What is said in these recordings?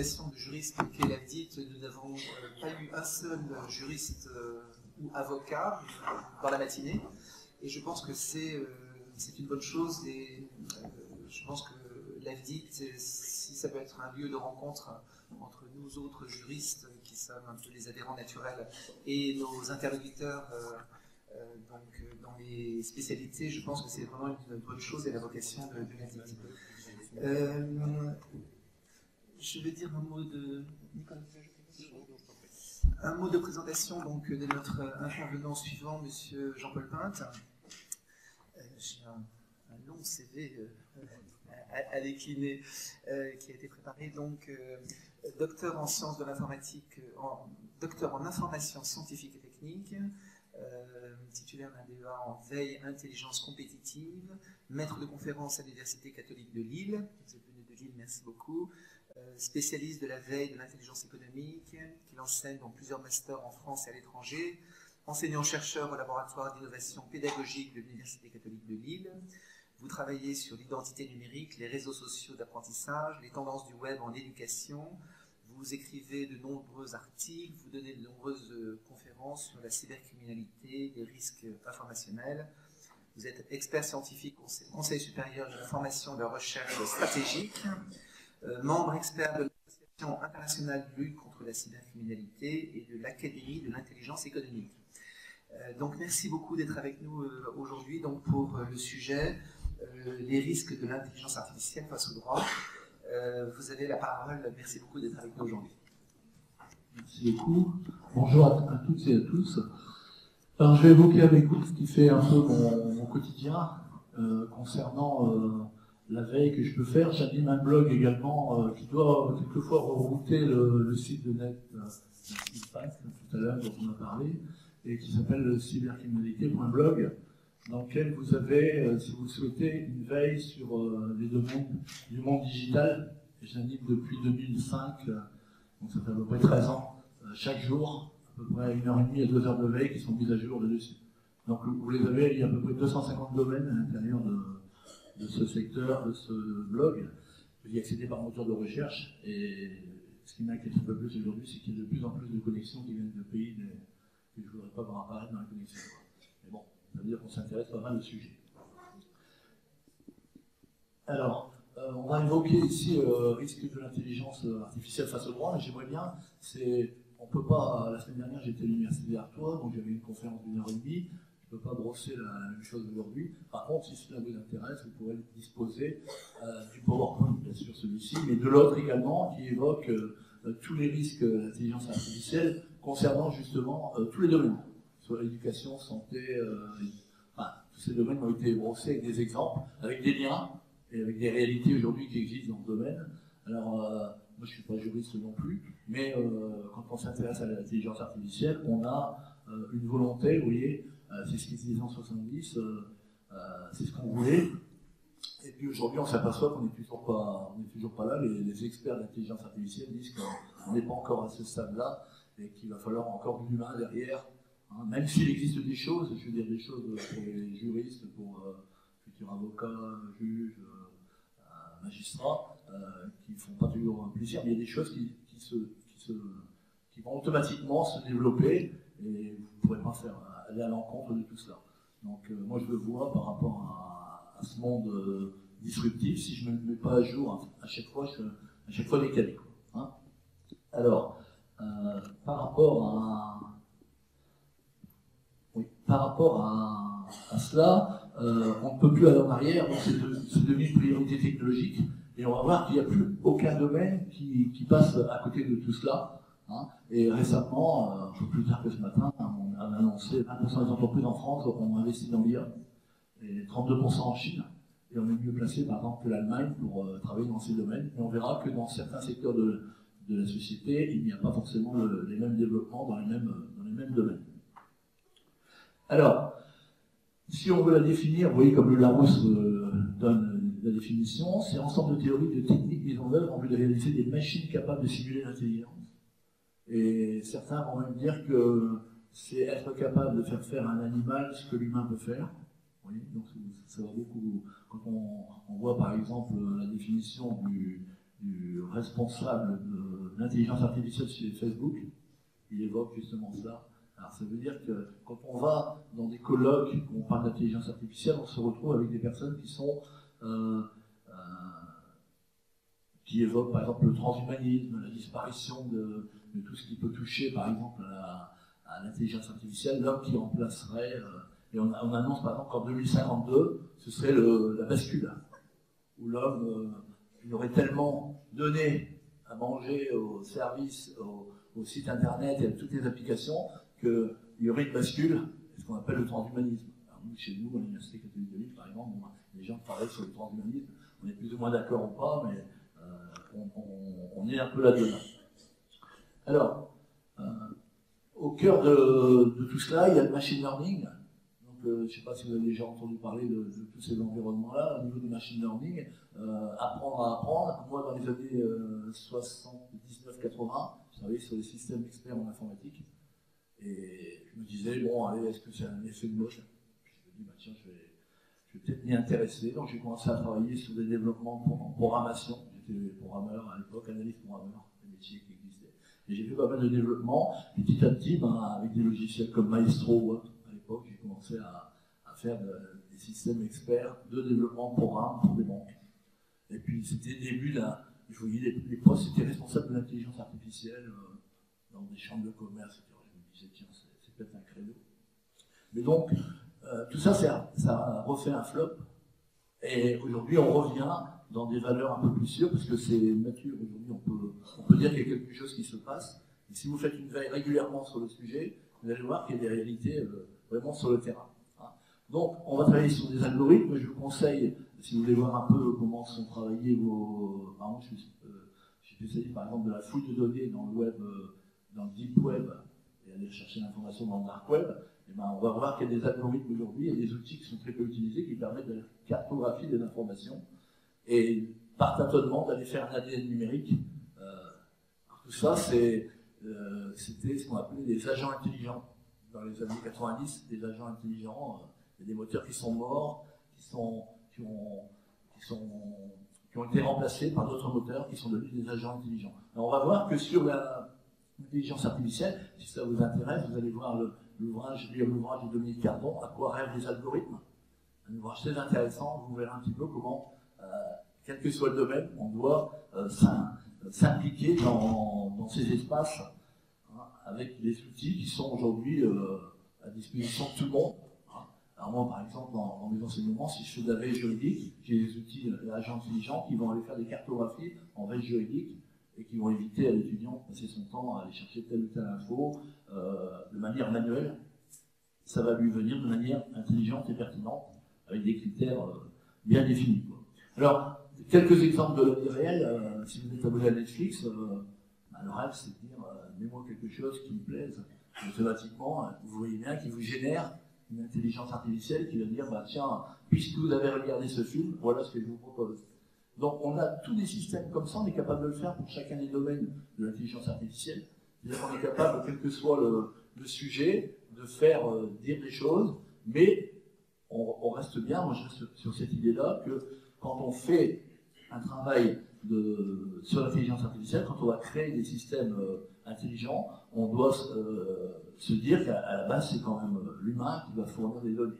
l'association de juristes qu'est l'AFDIT, nous n'avons pas eu un seul juriste ou avocat dans la matinée. Et je pense que c'est une bonne chose. Et je pense que l'AFDIT, si ça peut être un lieu de rencontre entre nous autres juristes qui sommes un peu les adhérents naturels et nos interlocuteurs dans les spécialités, je pense que c'est vraiment une bonne chose et la vocation de l'AFDIT. Je vais dire un mot de présentation donc, de notre intervenant suivant, M. Jean-Paul Pinte. J'ai un long CV à décliner qui a été préparé. Donc, docteur en sciences de l'informatique, docteur en information scientifique et technique, titulaire d'un DEA en veille intelligence compétitive, maître de conférence à l'Université catholique de Lille. Vous êtes venu de Lille, merci beaucoup. Spécialiste de la veille de l'intelligence économique, qu'il enseigne dans plusieurs masters en France et à l'étranger, enseignant-chercheur au laboratoire d'innovation pédagogique de l'Université catholique de Lille. Vous travaillez sur l'identité numérique, les réseaux sociaux d'apprentissage, les tendances du web en éducation. Vous écrivez de nombreux articles, vous donnez de nombreuses conférences sur la cybercriminalité, les risques informationnels. Vous êtes expert scientifique au Conseil supérieur de la formation et de la recherche stratégique, membre expert de l'Association internationale de lutte contre la cybercriminalité et de l'Académie de l'intelligence économique. Donc merci beaucoup d'être avec nous aujourd'hui pour le sujet les risques de l'intelligence artificielle face au droit. Vous avez la parole, merci beaucoup d'être avec nous aujourd'hui. Merci beaucoup. Bonjour à toutes et à tous. Alors, je vais évoquer avec vous ce qui fait un peu mon quotidien concernant la veille que je peux faire. J'anime un blog également qui doit quelquefois rerouter le site de net tout à l'heure dont on a parlé, et qui s'appelle cybercriminalité.blog, dans lequel vous avez, si vous le souhaitez, une veille sur les domaines du monde digital. J'anime depuis 2005, donc ça fait à peu près 13 ans, chaque jour, à peu près 1h30 à 2 heures de veille qui sont mises à jour là-dessus. Donc vous les avez, il y a à peu près 250 domaines à l'intérieur de ce secteur, de ce blog. Vous y accédez par moteur de recherche, et ce qui m'inquiète un peu plus aujourd'hui, c'est qu'il y a de plus en plus de connexions qui viennent de pays que je ne voudrais pas voir apparaître dans la connexion. Mais bon, ça veut dire qu'on s'intéresse pas mal au sujet. Alors, on va évoquer ici le risque de l'intelligence artificielle face au droit, mais j'aimerais bien, on peut pas, la semaine dernière j'étais à l'université d'Artois, donc j'avais une conférence d'1h30, je ne peux pas brosser la même chose aujourd'hui. Par contre, si cela vous intéresse, vous pourrez disposer du PowerPoint, bien sûr celui-ci, mais de l'autre également, qui évoque tous les risques d'intelligence artificielle concernant justement tous les domaines, soit l'éducation, santé, tous ces domaines ont été brossés avec des exemples, avec des liens, et avec des réalités aujourd'hui qui existent dans le domaine. Alors, moi je ne suis pas juriste non plus, mais quand on s'intéresse à l'intelligence artificielle, on a une volonté, vous voyez, c'est ce qu'ils disaient en 70, c'est ce qu'on voulait, et puis aujourd'hui on s'aperçoit qu'on n'est toujours pas là, les experts d'intelligence artificielle disent qu'on n'est pas encore à ce stade-là, et qu'il va falloir encore de l'humain derrière, hein, même s'il existe des choses, je veux dire des choses pour les juristes, pour futurs avocats, juges, magistrats, qui ne font pas toujours plaisir, mais il y a des choses qui vont automatiquement se développer, et vous ne pourrez pas aller à l'encontre de tout cela. Donc moi je le vois par rapport à ce monde disruptif, si je ne me mets pas à jour à chaque fois, je suis à chaque fois décalé. Hein. Alors, par rapport à cela, on ne peut plus aller en arrière, donc c'est devenu une priorité technologique, et on va voir qu'il n'y a plus aucun domaine qui passe à côté de tout cela. Hein. Et récemment, un peu plus tard que ce matin, on a annoncé 20% des entreprises en France ont investi dans l'IA, et 32% en Chine, et on est mieux placé par exemple que l'Allemagne pour travailler dans ces domaines, mais on verra que dans certains secteurs de la société, il n'y a pas forcément les mêmes développements dans les mêmes domaines. Alors, si on veut la définir, vous voyez comme le Larousse donne la définition, c'est l'ensemble de théories et de techniques mises en œuvre en vue de réaliser des machines capables de simuler l'intelligence. Et certains vont même dire que c'est être capable de faire à un animal ce que l'humain peut faire. Vous voyez, donc ça va beaucoup. Quand on voit par exemple la définition du responsable l'intelligence artificielle chez Facebook, il évoque justement ça. Alors ça veut dire que quand on va dans des colloques où on parle d'intelligence artificielle, on se retrouve avec des personnes qui évoquent par exemple le transhumanisme, la disparition de tout ce qui peut toucher par exemple à l'intelligence artificielle, l'homme qui remplacerait, et on annonce par exemple qu'en 2052, ce serait la bascule, où l'homme il aurait tellement donné à manger aux services, au site internet et à toutes les applications, qu'il y aurait une bascule, ce qu'on appelle le transhumanisme. Alors nous, chez nous, à l'Université catholique de Lille, par exemple, les gens travaillent sur le transhumanisme, on est plus ou moins d'accord ou pas, mais on est un peu là-dedans. Alors, au cœur de tout cela, il y a le machine learning. Donc, je ne sais pas si vous avez déjà entendu parler de tous ces environnements-là. Au niveau du machine learning, apprendre à apprendre. Moi, dans les années 79-80, je travaillais sur les systèmes experts en informatique. Et je me disais, bon, allez, est-ce que c'est un effet de mode? Je me dis, bah, tiens, je vais peut-être m'y intéresser. Donc, j'ai commencé à travailler sur des développements en programmation. J'étais programmeur à l'époque, analyste programmeur, des métiers qui existaient. Et j'ai fait pas mal de développement. Et petit à petit, avec des logiciels comme Maestro, à l'époque, j'ai commencé à faire des systèmes experts de développement de programmes pour des banques. Et puis, c'était le début, je voyais les postes étaient responsables de l'intelligence artificielle dans des chambres de commerce, etc. Je me disais, tiens, c'est peut-être un créneau. Mais donc, tout ça, ça a refait un flop. Et aujourd'hui, on revient dans des valeurs un peu plus sûres, parce que c'est mature. Aujourd'hui, on peut dire qu'il y a quelque chose qui se passe. Et si vous faites une veille régulièrement sur le sujet, vous allez voir qu'il y a des réalités vraiment sur le terrain. Donc, on va travailler sur des algorithmes. Je vous conseille, si vous voulez voir un peu comment sont travaillés vos... Par exemple, je suis spécialiste, par exemple, de la fouille de données dans le web, dans le deep web, et aller chercher l'information dans le dark web. Et on va voir qu'il y a des algorithmes aujourd'hui et des outils qui sont très peu utilisés qui permettent de cartographier des informations et par tâtonnement d'aller faire un ADN numérique. Tout ça, c'était ce qu'on appelait des agents intelligents. Dans les années 90, des agents intelligents, il y a des moteurs qui sont morts, qui ont été remplacés par d'autres moteurs qui sont devenus des agents intelligents. Alors on va voir que sur l'intelligence artificielle, si ça vous intéresse, vous allez voir l'ouvrage de Dominique Cardon, À quoi rêvent les algorithmes. Un ouvrage très intéressant, vous verrez un petit peu comment, quel que soit le domaine, on doit s'impliquer dans ces espaces avec des outils qui sont aujourd'hui à disposition de tout le monde. Alors moi, par exemple, dans mes enseignements, si je fais de la veille juridique, j'ai des outils d'agents intelligents qui vont aller faire des cartographies en veille juridique et qui vont éviter à l'étudiant de passer son temps à aller chercher telle ou telle info de manière manuelle. Ça va lui venir de manière intelligente et pertinente, avec des critères bien définis. Alors, quelques exemples de la vie réelle. Si vous êtes abonné à Netflix, le rêve, c'est de dire mets-moi quelque chose qui me plaise. Automatiquement, vous voyez bien qu'il vous génère une intelligence artificielle qui va dire bah, tiens, puisque vous avez regardé ce film, voilà ce que je vous propose. Donc, on a tous des systèmes comme ça, on est capable de le faire pour chacun des domaines de l'intelligence artificielle. C'est-à-dire qu'on est capable, quel que soit le sujet, de faire dire des choses, mais on reste bien, moi je reste sur cette idée-là, que quand on fait un travail sur l'intelligence artificielle, quand on va créer des systèmes intelligents, on doit se dire qu'à la base, c'est quand même l'humain qui va fournir des données.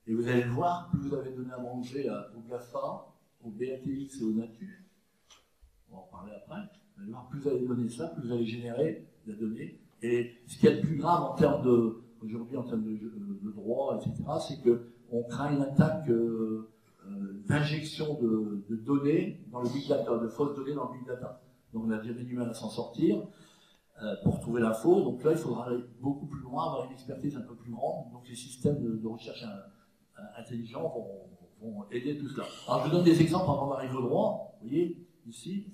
Et vous allez le voir, plus vous avez donné à manger au GAFA, au BATX et au NATU, on va en parler après, vous allez voir, plus vous allez donner ça, plus vous allez générer de la donnée. Et ce qui est le plus grave en termes aujourd'hui en termes de droit, etc., c'est qu'on craint une attaque d'injection de données dans le big data, de fausses données dans le big data. Donc on a déjà du mal à s'en sortir pour trouver l'info. Donc là, il faudra aller beaucoup plus loin, avoir une expertise un peu plus grande. Donc les systèmes de recherche intelligents vont aider tout cela. Alors je vous donne des exemples avant d'arriver au droit. Vous voyez, ici.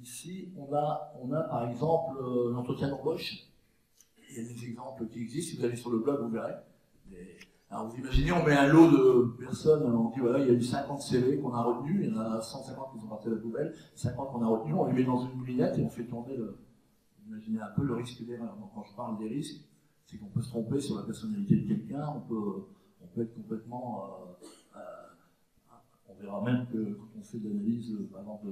Ici, on a par exemple l'entretien d'embauche. Il y a des exemples qui existent. Si vous allez sur le blog, vous verrez. Alors vous imaginez, on met un lot de personnes, on dit voilà, il y a eu 50 CV qu'on a retenus, il y en a 150 qui sont partis à la poubelle, 50 qu'on a retenus, on les met dans une moulinette et on fait tourner vous imaginez un peu le risque d'erreur. Donc quand je parle des risques, c'est qu'on peut se tromper sur la personnalité de quelqu'un, on peut être complètement... on On verra même que quand on fait de l'analyse, par exemple,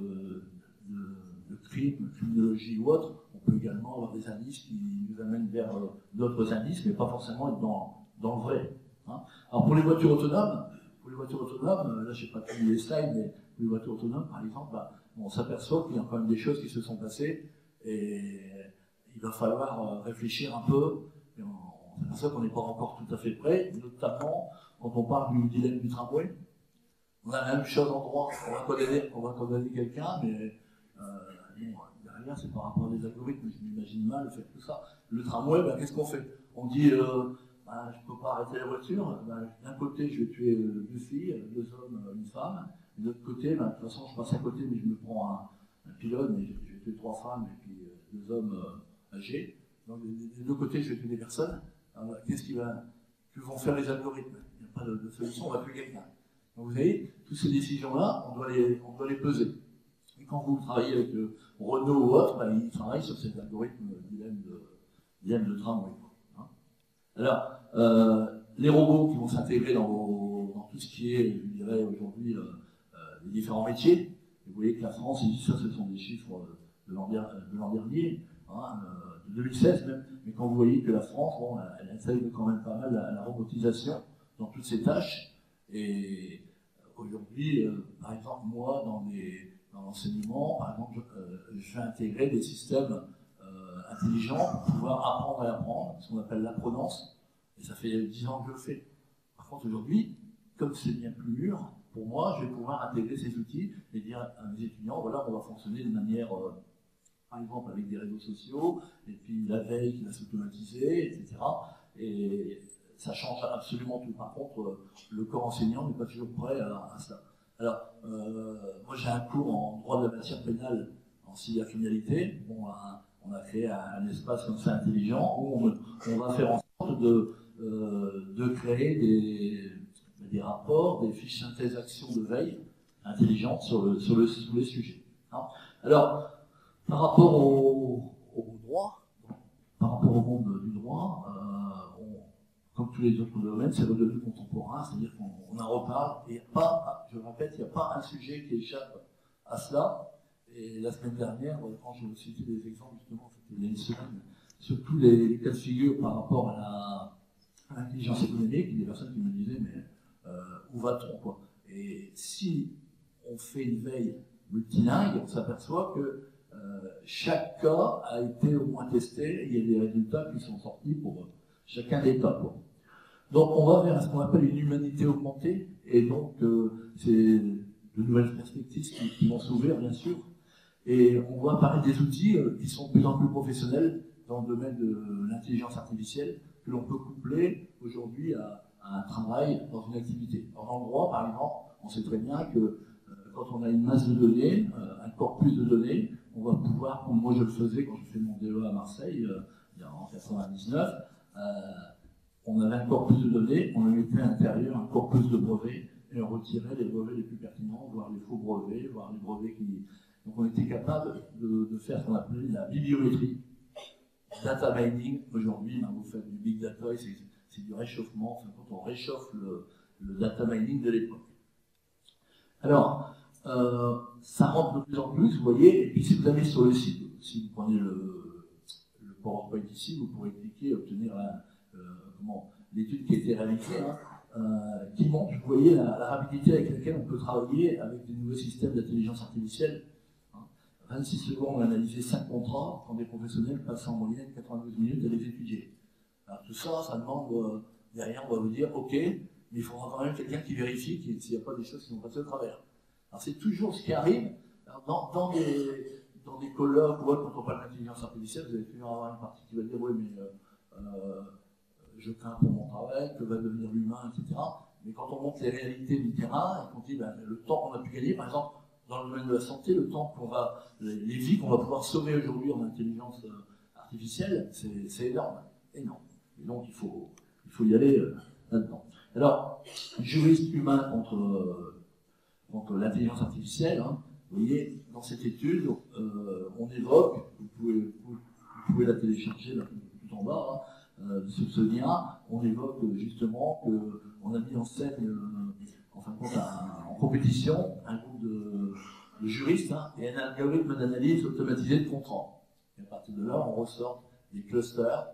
de crime, criminologie ou autre, on peut également avoir des indices qui nous amènent vers d'autres indices, mais pas forcément être dans le vrai. Hein. Alors pour les voitures autonomes, là je n'ai pas tous les slides, mais pour les voitures autonomes, par exemple, on s'aperçoit qu'il y a quand même des choses qui se sont passées et il va falloir réfléchir un peu. Et on s'aperçoit qu'on n'est pas encore tout à fait prêt, notamment quand on parle du dilemme du tramway. On a la même chose en droit, on va condamner quelqu'un, mais derrière c'est par rapport à des algorithmes, je m'imagine mal faire tout ça. Le tramway, qu'est-ce qu'on fait? On dit, je ne peux pas arrêter la voiture, d'un côté je vais tuer 2 filles, 2 hommes, une femme, et de l'autre côté, de toute façon je passe à côté, mais je me prends un pilote, mais je vais tuer 3 femmes et puis 2 hommes âgés. Donc des 2 côtés je vais tuer des personnes. Qu'est-ce que vont faire les algorithmes? Il n'y a pas de solution, on va tuer quelqu'un. Donc vous voyez, toutes ces décisions-là, on doit les peser. Et quand vous travaillez avec Renault ou autre, ils travaillent sur cet algorithme dilemme de tramway. Hein. Alors, les robots qui vont s'intégrer dans tout ce qui est, je dirais aujourd'hui, les différents métiers. Vous voyez que la France, ici, ça ce sont des chiffres de l'an dernier, hein, de 2016 même, mais quand vous voyez que la France, elle intègre quand même pas mal la robotisation dans toutes ses tâches. Et aujourd'hui, par exemple, moi, dans l'enseignement, par exemple, je vais intégrer des systèmes intelligents pour pouvoir apprendre et apprendre, ce qu'on appelle l'apprenance, et ça fait 10 ans que je le fais. Par contre, aujourd'hui, comme c'est bien plus mûr, pour moi, je vais pouvoir intégrer ces outils et dire à mes étudiants, voilà, on va fonctionner de manière, par exemple, avec des réseaux sociaux, et puis la veille qui va s'automatiser, etc. Et ça change absolument tout. Par contre, le corps enseignant n'est pas toujours prêt à cela. Alors, moi j'ai un cours en droit de la matière pénale en cybercriminalité. Bon, on a créé un espace comme ça intelligent où on va faire en sorte de créer des rapports, des fiches synthèse actions de veille intelligentes sur les sujets. Hein. Alors, par rapport au droit, par rapport au monde du droit, comme tous les autres domaines, c'est redevenu contemporain, c'est-à-dire qu'on en reparle, et je répète, il n'y a pas un sujet qui échappe à cela. Et la semaine dernière, quand je citais des exemples, justement, c'était il y a une semaine, surtout les cas de figure par rapport à l'intelligence économique, il y a des personnes qui me disaient, mais où va-t-on, quoi? Et si on fait une veille multilingue, on s'aperçoit que chaque cas a été au moins testé, et il y a des résultats qui sont sortis pour chacun des cas, quoi. Donc on va vers ce qu'on appelle une humanité augmentée, et donc c'est de nouvelles perspectives qui vont s'ouvrir, bien sûr. Et on voit apparaître des outils qui sont de plus en plus professionnels dans le domaine de l'intelligence artificielle, que l'on peut coupler aujourd'hui à un travail dans une activité. Dans le droit, par exemple, on sait très bien que quand on a une masse de données, un corpus de données, on va pouvoir, comme moi je le faisais quand je fais mon DE à Marseille, en 99, on avait un corpus de données, on le mettait à l'intérieur un corpus de brevets, et on retirait les brevets les plus pertinents, voire les faux brevets, voire les brevets qui... Donc on était capable de faire ce qu'on appelait la bibliométrie, data mining. Aujourd'hui, vous faites du big data, et c'est du réchauffement, enfin, quand on réchauffe le data mining de l'époque. Alors, ça rentre de plus en plus, vous voyez, et puis si vous allez sur le site, si vous prenez le PowerPoint ici, vous pourrez cliquer et obtenir l'étude qui a été réalisée, qui montre, vous voyez, la rapidité avec laquelle on peut travailler avec des nouveaux systèmes d'intelligence artificielle. 26 secondes, on a analysé 5 contrats, quand des professionnels passent en moyenne 92 minutes à les étudier. Alors tout ça, ça demande, derrière, on va vous dire, ok, mais il faudra quand même quelqu'un qui vérifie s'il n'y a pas des choses qui vont passer au travers. Alors c'est toujours ce qui arrive, alors, dans des colloques ou autre, quand on parle d'intelligence artificielle, vous allez toujours avoir une partie qui va dire, oui, mais je crains pour mon travail, que va devenir l'humain, etc. Mais quand on montre les réalités du terrain, et qu'on dit le temps qu'on a pu gagner, par exemple, dans le domaine de la santé, le temps les vies qu'on va pouvoir sauver aujourd'hui en intelligence artificielle, c'est énorme, énorme. Et donc il faut y aller là-dedans. Alors, juriste humain contre l'intelligence artificielle, vous voyez, dans cette étude, on évoque, vous pouvez la télécharger là, tout en bas, ce lien, on évoque justement qu'on a mis en scène, en fin de compte, compétition un groupe de juristes et un algorithme d'analyse automatisé de contrats. Et à partir de là, on ressort des clusters.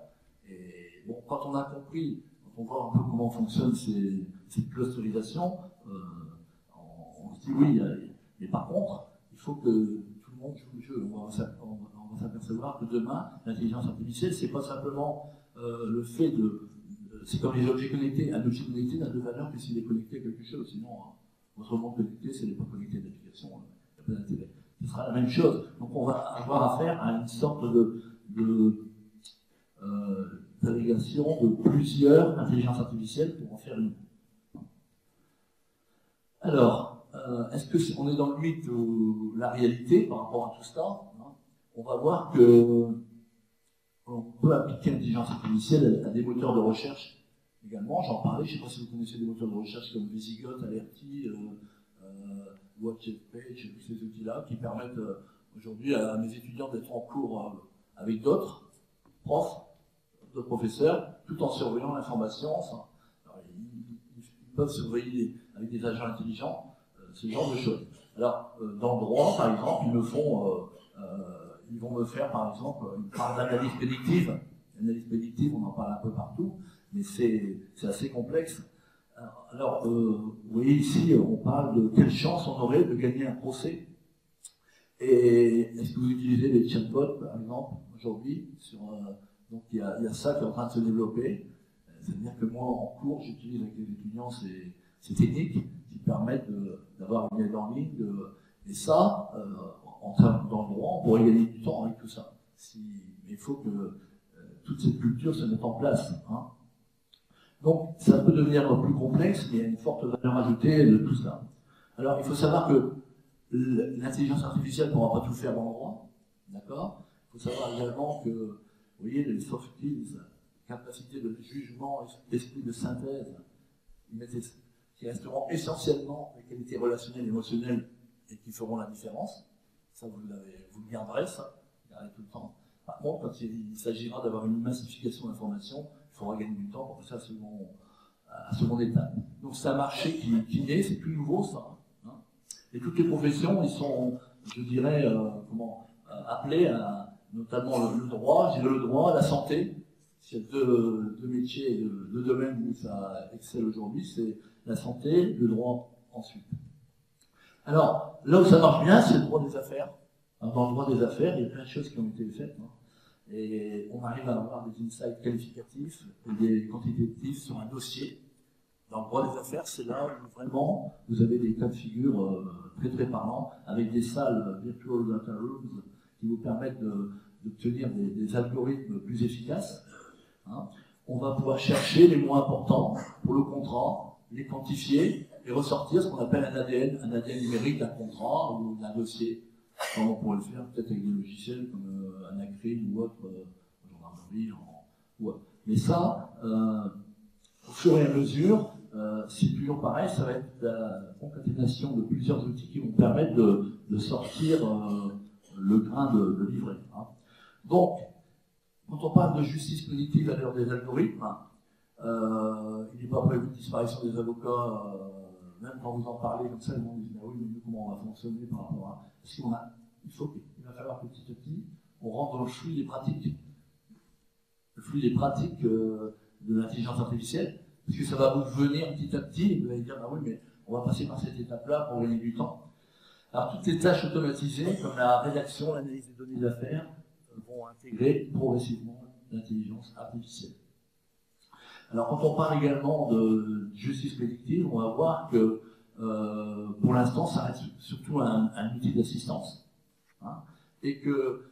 Et bon, quand on a compris, quand on voit un peu comment fonctionne cette clusterisation, on se dit oui, mais par contre, il faut que tout le monde joue le jeu. On va s'apercevoir que demain, l'intelligence artificielle, c'est pas simplement le fait de. C'est comme les objets connectés. Un objet connecté n'a de valeur que s'il est connecté à quelque chose. Sinon, votre monde connecté, s'il n'est pas connecté à l'application, il n'y a pas d'intérêt. Ce sera la même chose. Donc, on va avoir affaire à une sorte d'agrégation de plusieurs intelligences artificielles pour en faire une. Alors, est-ce qu'on est dans le mythe ou la réalité par rapport à tout ça? On va voir que on peut appliquer l'intelligence artificielle à des moteurs de recherche également. J'en parlais, je ne sais pas si vous connaissez des moteurs de recherche comme Visigot, Alerty, WatchPage, tous ces outils-là qui permettent aujourd'hui à mes étudiants d'être en cours avec d'autres profs, d'autres professeurs, tout en surveillant l'information. Ils peuvent surveiller avec des agents intelligents ce genre de choses. Alors, dans le droit, par exemple, ils vont me faire, par exemple, une part d'analyse prédictive. L'analyse prédictive, on en parle un peu partout, mais c'est assez complexe. Alors, vous voyez ici, on parle de quelle chance on aurait de gagner un procès. Et est-ce que vous utilisez les chatbots, par exemple, aujourd'hui? Donc, il y a ça qui est en train de se développer. C'est-à-dire que moi, en cours, j'utilise avec les étudiants ces techniques qui permettent d'avoir une aide en ligne. Et ça, en termes dans le droit, on pourrait gagner du temps avec tout ça. Mais il faut que toute cette culture se mette en place. Hein. Donc, ça peut devenir plus complexe, mais il y a une forte valeur ajoutée de tout ça. Alors, il faut savoir que l'intelligence artificielle ne pourra pas tout faire dans le droit. D'accord? Il faut savoir également que, vous voyez, les soft skills, capacité de jugement, esprit de synthèse, qui resteront essentiellement les qualités relationnelles et émotionnelles et qui feront la différence. Ça, vous le garderez, ça, vous garderez tout le temps. Par contre, quand il s'agira d'avoir une massification d'informations, il faudra gagner du temps pour passer à seconde étape. Donc c'est un marché qui naît, c'est plus nouveau ça. Hein. Et toutes les professions, ils sont, je dirais, appelées à, notamment le droit, je dirais le droit, la santé. Il y a deux métiers, deux domaines où ça excelle aujourd'hui, c'est la santé, le droit ensuite. Alors, là où ça marche bien, c'est le droit des affaires. Dans le droit des affaires, il y a plein de choses qui ont été faites. Hein. Et on arrive à avoir des insights qualificatifs et des quantitatifs sur un dossier. Dans le droit des affaires, c'est là où vraiment vous avez des cas de figure très très parlants, avec des salles virtual data rooms qui vous permettent d'obtenir des algorithmes plus efficaces. Hein. On va pouvoir chercher les mots importants pour le contrat, les quantifier et ressortir ce qu'on appelle un ADN numérique d'un contrat ou d'un dossier. Comme on pourrait le faire peut-être avec des logiciels comme Anacrim ou autre, gendarmerie ou autre. Mais ça, au fur et à mesure, c'est toujours pareil, ça va être la concaténation de plusieurs outils qui vont permettre de sortir le grain de livret. Hein. Donc, quand on parle de justice prédictive à l'heure des algorithmes, il n'est pas prévu de disparition des avocats, même quand vous en parlez comme ça, les gens disent, mais oui, mais comment on va fonctionner par rapport à... Parce qu'il va falloir que petit à petit, on rentre dans le flux des pratiques. Le flux des pratiques de l'intelligence artificielle, parce que ça va vous venir petit à petit, et vous allez dire, ah oui, mais on va passer par cette étape-là pour gagner du temps. Alors, toutes les tâches automatisées, comme la rédaction, l'analyse des données d'affaires, vont intégrer progressivement l'intelligence artificielle. Alors, quand on parle également de justice prédictive, on va voir que pour l'instant, ça reste surtout un outil d'assistance. Hein, et que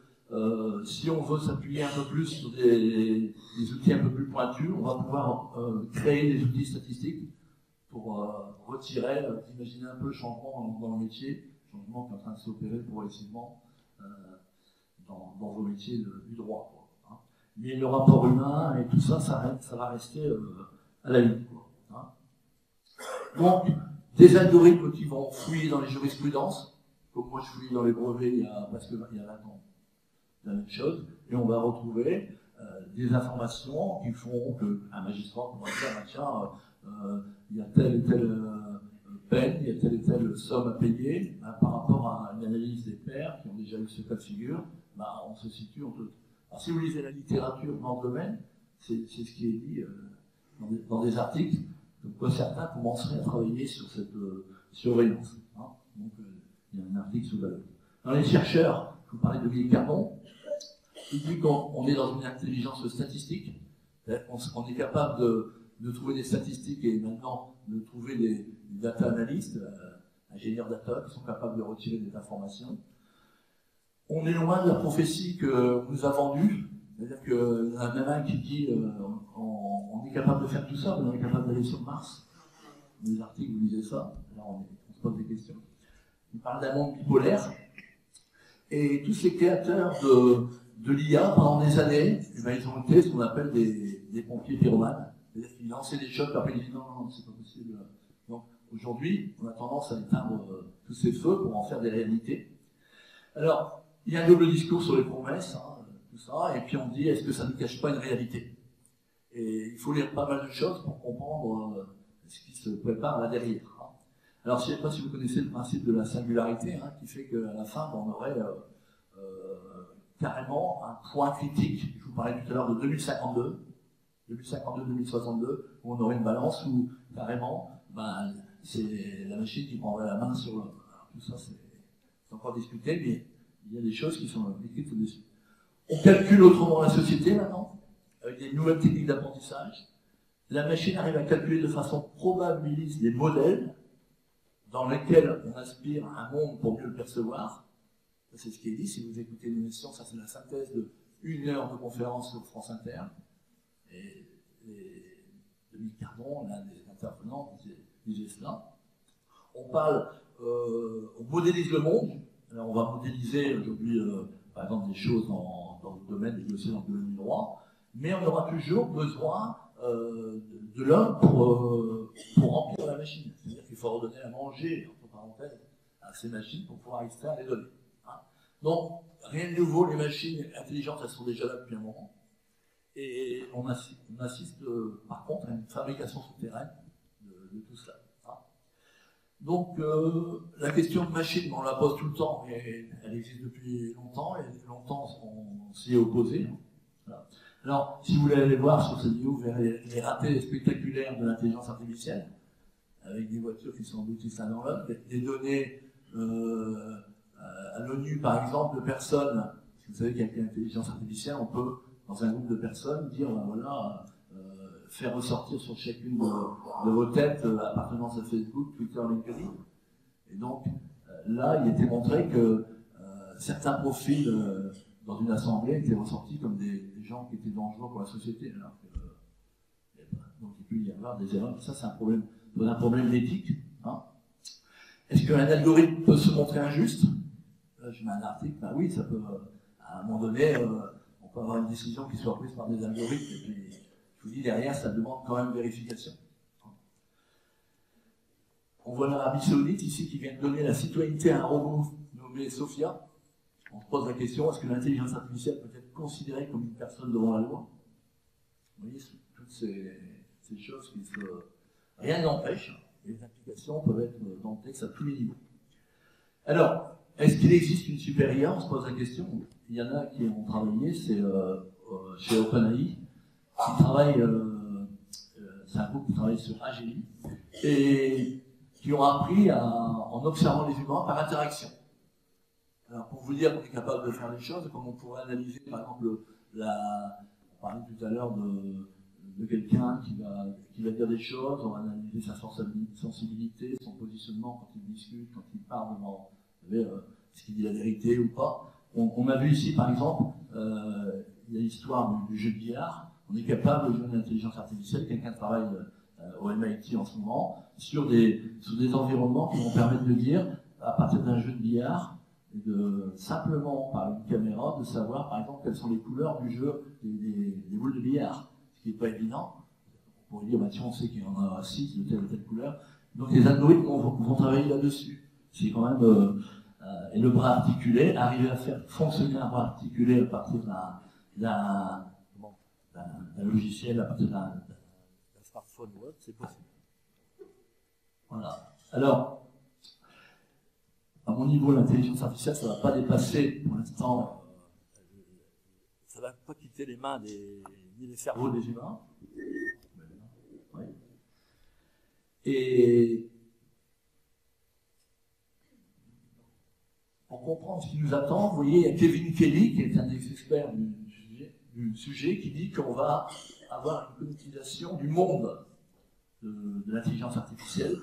si on veut s'appuyer un peu plus sur des outils un peu plus pointus, on va pouvoir créer des outils statistiques pour retirer, imaginez un peu le changement dans le métier, le changement qui est en train de s'opérer progressivement dans vos métiers du droit. Quoi, hein. Mais le rapport humain et tout ça, ça va rester à la ligne. Quoi, hein. Donc, des algorithmes qui vont fouiller dans les jurisprudences, comme moi je fouille dans les brevets il y a 20 ans, la même chose, et on va retrouver des informations qui font qu'un magistrat pourra dire, tiens, il y a telle et telle peine, il y a telle et telle somme à payer, ben, par rapport à une analyse des pairs qui ont déjà eu ce cas de figure, ben, on se situe entre... Alors si vous lisez la littérature dans le domaine, c'est ce qui est dit dans des articles, donc quoi certains commenceraient à travailler sur cette surveillance. Hein. Donc il y a un article sous la loi. Dans les chercheurs, je vous parlais de Guy Carbon, il dit qu'on est dans une intelligence statistique, on est capable de trouver des statistiques et maintenant de trouver des data analystes, ingénieurs data, qui sont capables de retirer des informations. On est loin de la prophétie que nous a vendue, c'est-à-dire qu'il y en a même un qui dit on est capable de faire tout ça, on est capable d'aller sur Mars. Des articles, vous lisez ça, alors on se pose des questions. Il parle d'un monde bipolaire, et tous ces créateurs de l'IA, pendant des années, eh ben, ils ont été ce qu'on appelle des pompiers pyromanes. C'est-à-dire qu'ils lançaient des chocs, après ils disent non, c'est pas possible. Donc aujourd'hui, on a tendance à éteindre tous ces feux pour en faire des réalités. Alors, il y a un double discours sur les promesses, hein, tout ça, et puis on dit est-ce que ça ne cache pas une réalité? Et il faut lire pas mal de choses pour comprendre ce qui se prépare là derrière. Hein. Alors, je ne sais pas si vous connaissez le principe de la singularité, hein, qui fait qu'à la fin, on aurait carrément un point critique. Je vous parlais tout à l'heure de 2052-2062, où on aurait une balance où carrément, ben, c'est la machine qui prendrait la main sur l'homme. Tout ça, c'est encore discuté, mais il y a des choses qui sont écrites au-dessus. On calcule autrement la société maintenant, avec des nouvelles techniques d'apprentissage. La machine arrive à calculer de façon probabiliste des modèles dans lesquels on aspire un monde pour mieux le percevoir. C'est ce qui est dit, si vous écoutez l'émission, ça c'est la synthèse de 1 heure de conférence sur France Inter. Et Denis Carbon, l'un des intervenants, disait cela. On parle, on modélise le monde. Alors on va modéliser aujourd'hui, par exemple, des choses dans le domaine des dossiers dans le domaine du droit, mais on aura toujours besoin de l'homme pour remplir la machine. C'est-à-dire qu'il faut redonner à manger, entre parenthèses, à ces machines pour pouvoir extraire les données. Hein. Donc, rien de nouveau, les machines intelligentes, elles sont déjà là depuis un moment. Et on assiste par contre, à une fabrication souterraine de tout cela. Hein. Donc, la question de machine, on la pose tout le temps, mais elle existe depuis longtemps, et longtemps on s'y est opposé. Voilà. Alors, si vous voulez aller voir sur cette vidéo, vous verrez les ratés spectaculaires de l'intelligence artificielle, avec des voitures qui sont emboutissent l'un dans l'autre, des données à l'ONU, par exemple, de personnes. Vous savez qu'avec l'intelligence artificielle, on peut, dans un groupe de personnes, dire, ben voilà, faire ressortir sur chacune de vos têtes appartenance à Facebook, Twitter, LinkedIn. Et donc, là, il était montré que certains profils dans une assemblée étaient ressortis comme des gens qui étaient dangereux pour la société. Alors que, donc il peut y avoir des erreurs. Ça, c'est un problème d'éthique. Hein. Est-ce qu'un algorithme peut se montrer injuste? Je mets un article, ben oui, ça peut, à un moment donné, on peut avoir une décision qui soit prise par des algorithmes, et puis, je vous dis, derrière, ça demande quand même vérification. On voit l'Arabie Saoudite ici qui vient de donner la citoyenneté à un robot nommé Sophia. On se pose la question, est-ce que l'intelligence artificielle peut être considérée comme une personne devant la loi? Vous voyez, toutes ces choses qui se... Rien n'empêche, les applications peuvent être dans le texte à tous les niveaux. Alors, est-ce qu'il existe une super IA? On se pose la question. Il y en a qui ont travaillé, c'est chez OpenAI, qui travaille, c'est un groupe qui travaille sur AGI, et qui ont appris en observant les humains par interaction. Alors, pour vous dire qu'on est capable de faire les choses, comme on pourrait analyser, par exemple, on parlait tout à l'heure de quelqu'un qui va dire des choses, on va analyser sa sensibilité, son positionnement quand il discute, quand il parle devant, est-ce qu'il dit la vérité ou pas. On a vu ici, par exemple, il y a l'histoire du jeu de billard. On est capable de jouer une intelligence artificielle, quelqu'un travaille au MIT en ce moment, sur des environnements qui vont permettre de dire, à partir d'un jeu de billard, simplement par une caméra, de savoir par exemple quelles sont les couleurs du jeu des boules de billard, ce qui n'est pas évident. On pourrait dire, bah, tiens, on sait qu'il y en a 6 de telle ou telle couleur. Donc les algorithmes vont travailler là-dessus. C'est quand même et le bras articulé, arriver à faire fonctionner un bras articulé à partir d'un logiciel, à partir d'un smartphone web, c'est possible. Voilà. Alors, à mon niveau, l'intelligence artificielle, ça ne va pas dépasser, pour l'instant, ça ne va pas quitter les mains ni les cerveaux des humains. Oui. Et pour comprendre ce qui nous attend, vous voyez, il y a Kevin Kelly, qui est un des experts du sujet, qui dit qu'on va avoir une cognitisation du monde de l'intelligence artificielle,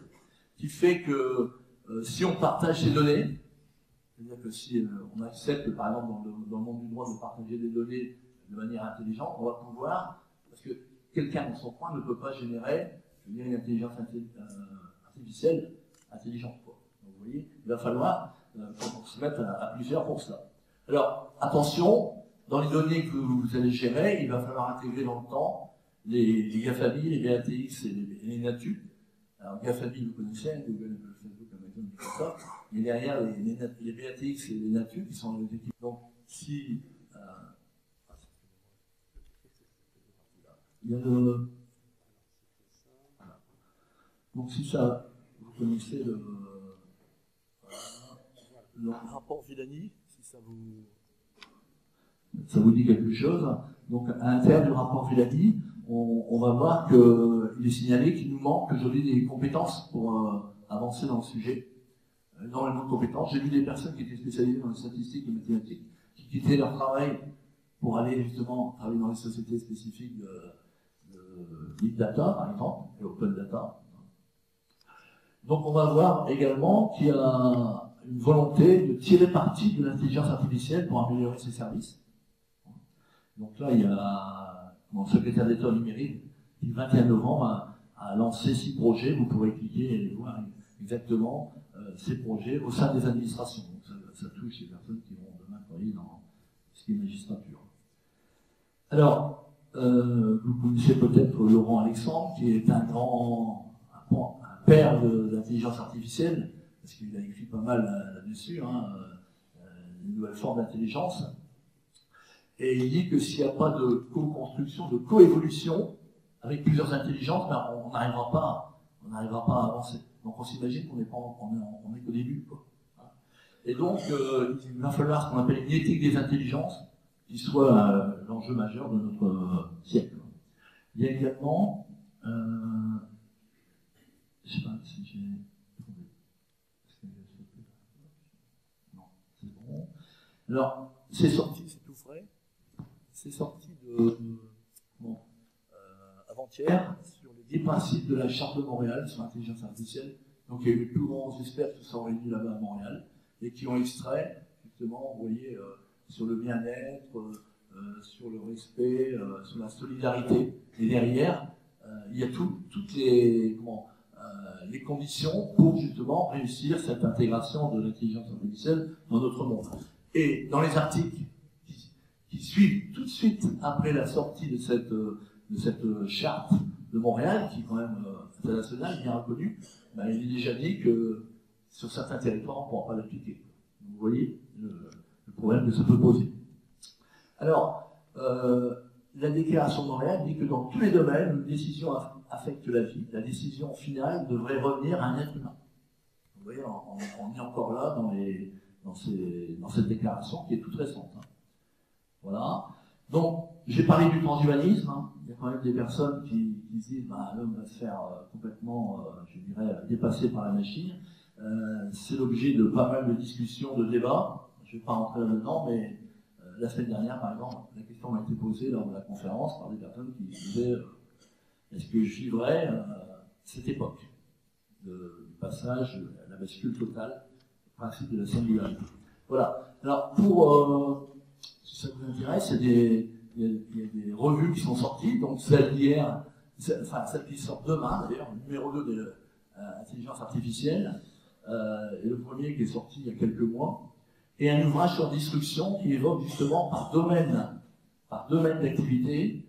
qui fait que si on partage ces données, c'est-à-dire que si on accepte, par exemple, dans le monde du droit, de partager des données de manière intelligente, on va pouvoir, parce que quelqu'un dans son coin ne peut pas générer, je veux dire, une intelligence artificielle intelligente. Quoi. Donc vous voyez, il va falloir qu'on se mette à plusieurs pour cela. Alors, attention, dans les données que vous allez gérer, il va falloir intégrer dans le temps les GAFAMI, les VATX et les NATU. Alors, GAFAMI, vous connaissez, Google, Facebook, Amazon, Microsoft, mais derrière les VATX et les NATU qui sont les équipes. Donc, si il y a le... Donc, si ça, vous connaissez le rapport Villani, si ça vous dit quelque chose. Donc, à l'intérieur du rapport Villani, on va voir qu'il est signalé qu'il nous manque aujourd'hui des compétences pour avancer dans le sujet. Énormément de compétences. J'ai vu des personnes qui étaient spécialisées dans les statistiques et mathématiques, qui quittaient leur travail pour aller justement travailler dans les sociétés spécifiques de Big Data, par exemple, et Open Data. Donc, on va voir également qu'il y a une volonté de tirer parti de l'intelligence artificielle pour améliorer ses services. Donc là, il y a mon secrétaire d'État au numérique qui, le 21 novembre, a lancé 6 projets. Vous pourrez cliquer et voir exactement ces projets au sein des administrations. Donc ça touche les personnes qui vont demain travailler dans ce qui est magistrature. Alors, vous connaissez peut-être Laurent Alexandre, qui est un père de l'intelligence artificielle, parce qu'il a écrit pas mal là-dessus, une nouvelle forme d'intelligence. Et il dit que s'il n'y a pas de co-construction, de co-évolution avec plusieurs intelligences, ben on n'arrivera pas à avancer. Donc on s'imagine qu'on est qu'au début, quoi. Et donc il va falloir ce qu'on appelle une éthique des intelligences qui soit l'enjeu majeur de notre siècle. Il y a également, je ne sais pas si j'ai trouvé. Non, c'est bon. Alors c'est sorti, c'est tout frais. C'est sorti avant-hier sur les 10 principes de la Charte de Montréal sur l'intelligence artificielle. Donc il y a eu les plus grands experts qui sont réunis là-bas à Montréal et qui ont extrait, justement, vous voyez, sur le bien-être, sur le respect, sur la solidarité. Et derrière, il y a toutes les conditions pour justement réussir cette intégration de l'intelligence artificielle dans notre monde. Et dans les articles qui suivent tout de suite après la sortie de cette charte de Montréal, qui est quand même internationale, bien reconnue, ben, il est déjà dit que sur certains territoires, on ne pourra pas l'appliquer. Vous voyez le problème que ça peut poser. Alors, la déclaration de Montréal dit que dans tous les domaines, une décision affecte la vie. La décision finale devrait revenir à un être humain. Vous voyez, on est encore là dans cette déclaration qui est toute récente. Voilà. Donc, j'ai parlé du transhumanisme. Il y a quand même des personnes qui disent bah, l'homme va se faire complètement, je dirais, dépasser par la machine. C'est l'objet de pas mal de discussions, de débats. Je ne vais pas rentrer là-dedans, mais la semaine dernière, par exemple, la question m'a été posée lors de la conférence par des personnes qui disaient est-ce que je vivrais cette époque de passage à la bascule totale, le principe de la singularité. Voilà. Alors, si ça vous intéresse, il y a des revues qui sont sorties, donc celle d'hier, celle qui sort demain d'ailleurs, le numéro 2 de l'intelligence artificielle, et le premier qui est sorti il y a quelques mois, et un ouvrage sur disruption qui évoque justement par domaine d'activité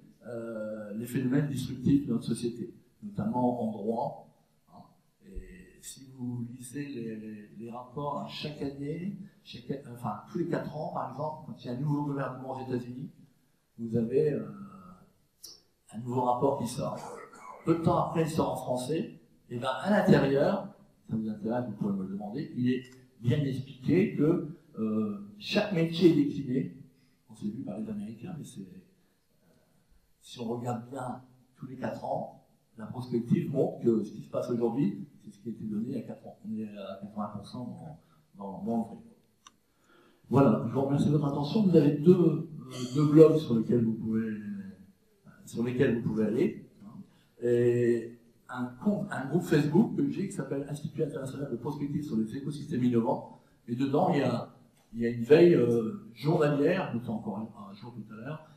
les phénomènes disruptifs de notre société, notamment en droit. Et si vous lisez les rapports à chaque année, tous les 4 ans par exemple, quand il y a un nouveau gouvernement aux États-Unis, vous avez un nouveau rapport qui sort. Peu de temps après, il sort en français, et bien à l'intérieur, ça vous intéresse, vous pouvez me le demander. Il est bien expliqué que chaque métier est décliné. On s'est vu par les Américains, mais si on regarde bien tous les 4 ans, la prospective montre que ce qui se passe aujourd'hui, c'est ce qui a été donné il y a 4 ans. On est à 80% dans le vrai. Voilà, je vous remercie de votre attention. Vous avez deux blogs sur lesquels vous pouvez aller. Et un groupe Facebook que j'ai qui s'appelle Institut international de prospective sur les écosystèmes innovants. Et dedans, il y a une veille journalière, nous sommes encore un jour tout à l'heure,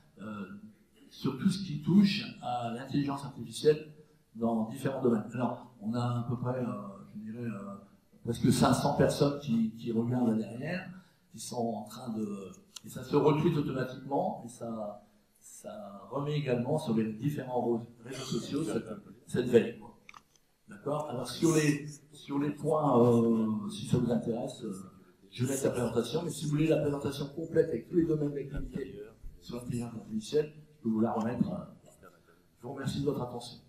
sur tout ce qui touche à l'intelligence artificielle dans différents domaines. Alors, on a à peu près, je dirais, presque 500 personnes qui regardent là derrière, qui sont en train de... Et ça se retweet automatiquement, et ça remet également sur les différents réseaux sociaux cette veille. D'accord? Alors, sur les points, si ça vous intéresse, je laisse la présentation, mais si vous voulez la présentation complète avec tous les domaines d'activité sur l'intelligence artificielle, je peux vous la remettre. Je vous remercie de votre attention.